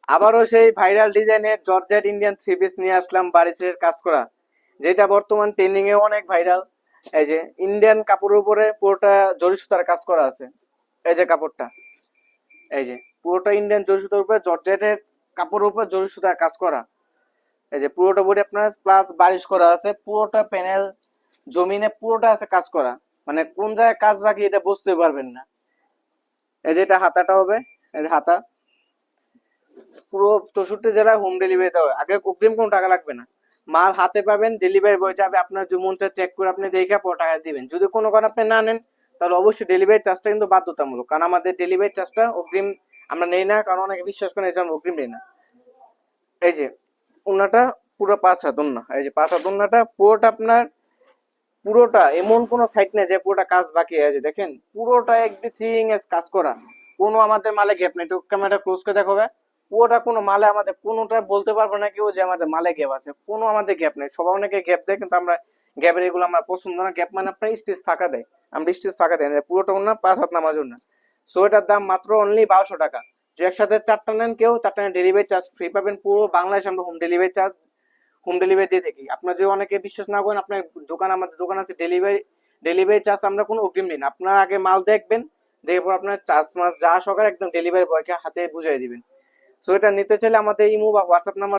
আবারও সেই ভাইরাল ডিজাইনের জর্জেট ইন্ডিয়ান থ্রি পিস নিয়ে আসলাম বারিশের কাজ করা, যেটা বর্তমান ট্রেন্ডিং এ অনেক ভাইরাল। এই যে ইন্ডিয়ান কাপড়ের উপরে পুরোটা জরি সুতার কাজ করা আছে। এই যে কাপড়টা, এই যে পুরোটা ইন্ডিয়ান জরি সুতার উপরে জর্জেটের কাপড়ের উপর জরি সুতার কাজ করা। এই যে পুরোটা বডি আপনার প্লাস বারিশ করা আছে, পুরোটা প্যানেল জমিনে পুরোটা আছে কাজ করা। মানে কোন জায়গায় কাজ বাকি এটা বুঝতে পারবেন না। এই যে এটা হাতাটা হবে, এই যে হাতা পুরো 64 জেলায় হোম ডেলিভারি দেওয়া হয়। আগে অগ্রিম কোনো টাকা লাগবে না, মাল হাতে পাবেন, ডেলিভারি বয় যাবে, আপনার যে মন চায় চেক করে আপনি দেখে পরে টাকা দিবেন। যদি কোনো কারণে আপনি না নেন তাহলে অবশ্যই ডেলিভারি চার্জটা কিন্তু বাধ্যতামূলক, কারণ আমাদের ডেলিভারি চার্জটা অগ্রিম আমরা নেই না, কারণ অনেকে বিশ্বাস করেন এই যে আমরা অগ্রিম নেই না। এই যে ওনাটা পুরো 5 হাত ওন্না, এই যে 5 হাত ওন্নাটা পুরোটা আপনার পুরোটা এমন কোনো সাইড নেই যে পুরোটা কাজ বাকি আছে। দেখেন পুরোটা এভরিথিং এস কাজ করা, কোনো আমাদের মালে গ্যাপ নেই। একটু ক্যামেরা ক্লোজ করে দেখাবে, পুরোটা কোনো মালে আমাদের কোনোটা বলতে পারবো না কেউ যে আমাদের মালে গ্যাপ আছে, কোনো আমাদের গ্যাপ নেই। সবাই অনেকে গ্যাপ দেয় কিন্তু আমরা গ্যাপের এগুলো আমরা পছন্দ না। গ্যাপ মানে আপনার স্টিচ ফাঁকা দেয়, আমরা স্টিচ ফাঁকা দেয় না। পুরোটা না 5 হাত নামার জন্য। সো এটার দাম মাত্র অনলি 1200 টাকা। যে একসাথে 4টা নেন কেউ 4টা ডেলিভারি চার্জ ফ্রি পাবেন। পুরো বাংলাদেশ আমরা হোম ডেলিভারি দিয়ে থাকি। আপনার যদি অনেকে বিশ্বাস না করেন, আপনার দোকান, আমাদের দোকান আছে, ডেলিভারি চার্জ আমরা কোনো অগ্রিম দিই না। আপনার আগে মাল দেখবেন, দেখে পর আপনার চার্জ মাস যা সকাল একদম ডেলিভারি বয়কে হাতে বুঝিয়ে দিবেন। সো এটা নিতে চাইলে আমাদের ইমো বা হোয়াটসঅ্যাপ নাম্বার